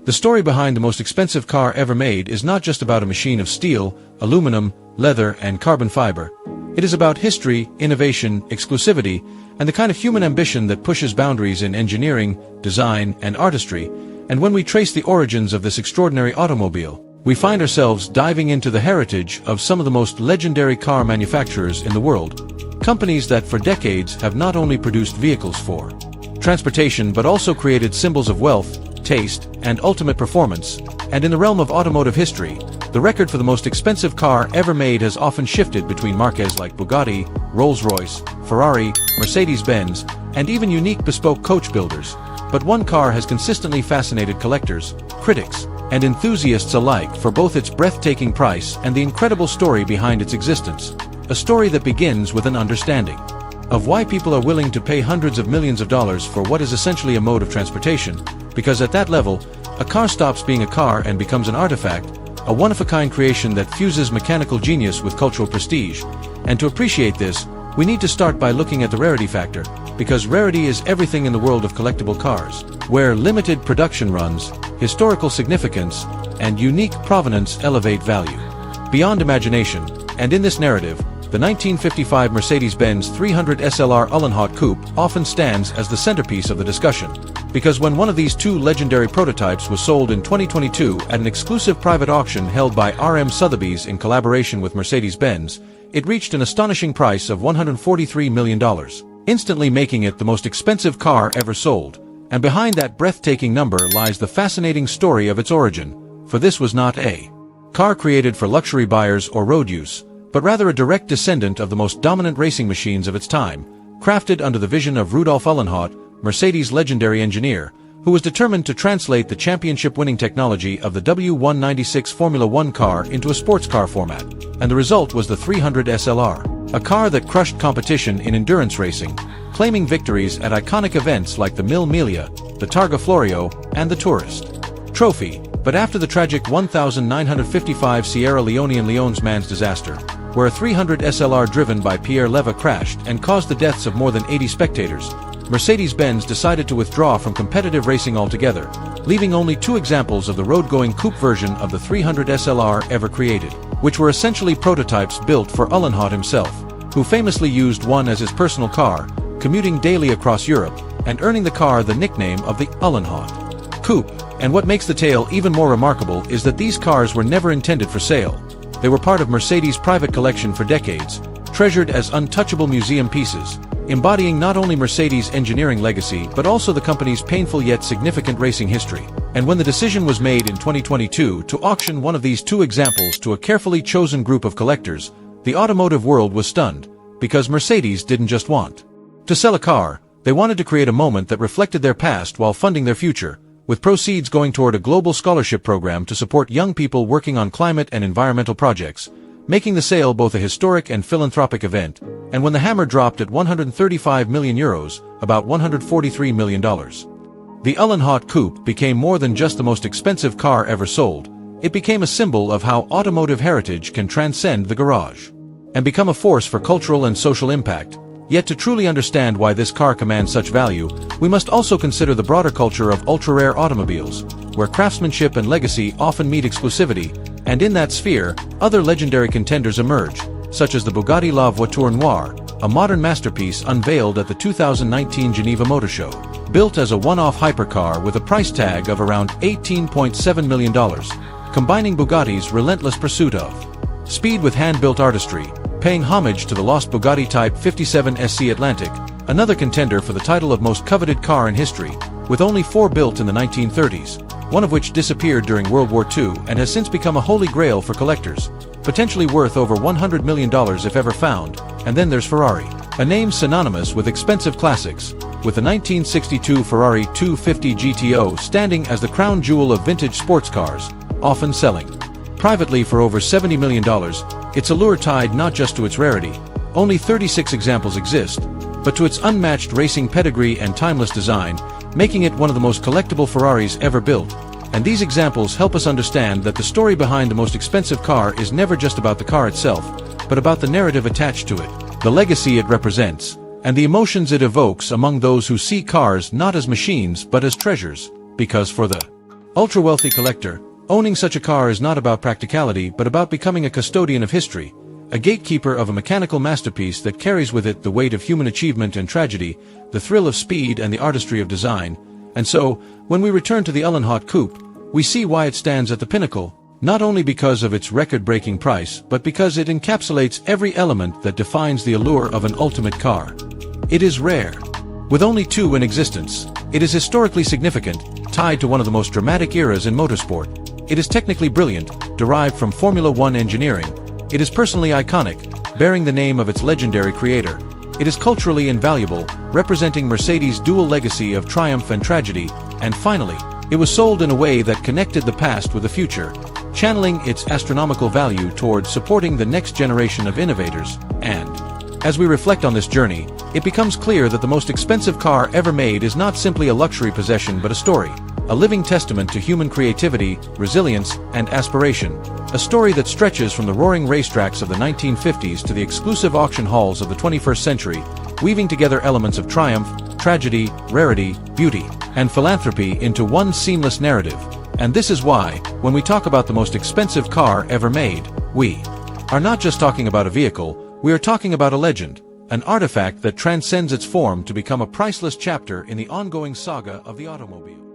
The story behind the most expensive car ever made is not just about a machine of steel, aluminum, leather, and carbon fiber. It is about history, innovation, exclusivity, and the kind of human ambition that pushes boundaries in engineering, design, and artistry. And when we trace the origins of this extraordinary automobile, we find ourselves diving into the heritage of some of the most legendary car manufacturers in the world. Companies that for decades have not only produced vehicles for transportation but also created symbols of wealth, taste, and ultimate performance. And in the realm of automotive history, the record for the most expensive car ever made has often shifted between marques like Bugatti, Rolls-Royce, Ferrari, Mercedes-Benz, and even unique bespoke coach builders. But one car has consistently fascinated collectors, critics, and enthusiasts alike for both its breathtaking price and the incredible story behind its existence. A story that begins with an understanding of why people are willing to pay hundreds of millions of dollars for what is essentially a mode of transportation, because at that level, a car stops being a car and becomes an artifact, a one-of-a-kind creation that fuses mechanical genius with cultural prestige. And to appreciate this, we need to start by looking at the rarity factor, because rarity is everything in the world of collectible cars, where limited production runs, historical significance, and unique provenance elevate value beyond imagination. And in this narrative, the 1955 Mercedes-Benz 300 SLR Uhlenhaut Coupe often stands as the centerpiece of the discussion, because when one of these two legendary prototypes was sold in 2022 at an exclusive private auction held by R.M. Sotheby's in collaboration with Mercedes-Benz, it reached an astonishing price of $143 million, instantly making it the most expensive car ever sold. And behind that breathtaking number lies the fascinating story of its origin, for this was not a car created for luxury buyers or road use, but rather a direct descendant of the most dominant racing machines of its time, crafted under the vision of Rudolf Uhlenhaut, Mercedes' legendary engineer, who was determined to translate the championship-winning technology of the W196 Formula One car into a sports car format. And the result was the 300 SLR, a car that crushed competition in endurance racing, claiming victories at iconic events like the Mille Miglia, the Targa Florio, and the Tourist Trophy. But after the tragic 1955 Sierra Leonean Leonsmans disaster, where a 300 SLR driven by Pierre Leva crashed and caused the deaths of more than 80 spectators, Mercedes-Benz decided to withdraw from competitive racing altogether, leaving only two examples of the road-going coupe version of the 300 SLR ever created, which were essentially prototypes built for Uhlenhaut himself, who famously used one as his personal car, commuting daily across Europe, and earning the car the nickname of the Uhlenhaut Coupe. And what makes the tale even more remarkable is that these cars were never intended for sale. They were part of Mercedes' private collection for decades, treasured as untouchable museum pieces, embodying not only Mercedes' engineering legacy but also the company's painful yet significant racing history. And when the decision was made in 2022 to auction one of these two examples to a carefully chosen group of collectors, the automotive world was stunned, because Mercedes didn't just want to sell a car, they wanted to create a moment that reflected their past while funding their future, with proceeds going toward a global scholarship program to support young people working on climate and environmental projects, making the sale both a historic and philanthropic event. And when the hammer dropped at €135 million, about $143 million, the Uhlenhaut Coupe became more than just the most expensive car ever sold. It became a symbol of how automotive heritage can transcend the garage and become a force for cultural and social impact. Yet to truly understand why this car commands such value, we must also consider the broader culture of ultra-rare automobiles, where craftsmanship and legacy often meet exclusivity, and in that sphere, other legendary contenders emerge, such as the Bugatti La Voiture Noire, a modern masterpiece unveiled at the 2019 Geneva Motor Show. Built as a one-off hypercar with a price tag of around $18.7 million, combining Bugatti's relentless pursuit of speed with hand-built artistry, paying homage to the lost Bugatti Type 57 SC Atlantic, another contender for the title of most coveted car in history, with only 4 built in the 1930s, one of which disappeared during World War II and has since become a holy grail for collectors, potentially worth over $100 million if ever found. And then there's Ferrari, a name synonymous with expensive classics, with the 1962 Ferrari 250 GTO standing as the crown jewel of vintage sports cars, often selling privately for over $70 million. Its allure tied not just to its rarity, only 36 examples exist, but to its unmatched racing pedigree and timeless design, making it one of the most collectible Ferraris ever built. And these examples help us understand that the story behind the most expensive car is never just about the car itself, but about the narrative attached to it, the legacy it represents, and the emotions it evokes among those who see cars not as machines but as treasures. Because for the Ultra-wealthy collector, owning such a car is not about practicality but about becoming a custodian of history, a gatekeeper of a mechanical masterpiece that carries with it the weight of human achievement and tragedy, the thrill of speed and the artistry of design. And so, when we return to the Uhlenhaut Coupe, we see why it stands at the pinnacle, not only because of its record-breaking price, but because it encapsulates every element that defines the allure of an ultimate car. It is rare. With only 2 in existence, it is historically significant, tied to one of the most dramatic eras in motorsport. It is technically brilliant, derived from Formula One engineering. It is personally iconic, bearing the name of its legendary creator. It is culturally invaluable, representing Mercedes' dual legacy of triumph and tragedy. And finally, it was sold in a way that connected the past with the future, channeling its astronomical value towards supporting the next generation of innovators. And as we reflect on this journey, it becomes clear that the most expensive car ever made is not simply a luxury possession but a story, a living testament to human creativity, resilience, and aspiration, a story that stretches from the roaring racetracks of the 1950s to the exclusive auction halls of the 21st century, weaving together elements of triumph, tragedy, rarity, beauty, and philanthropy into one seamless narrative. And this is why, when we talk about the most expensive car ever made, we are not just talking about a vehicle, we are talking about a legend, an artifact that transcends its form to become a priceless chapter in the ongoing saga of the automobile.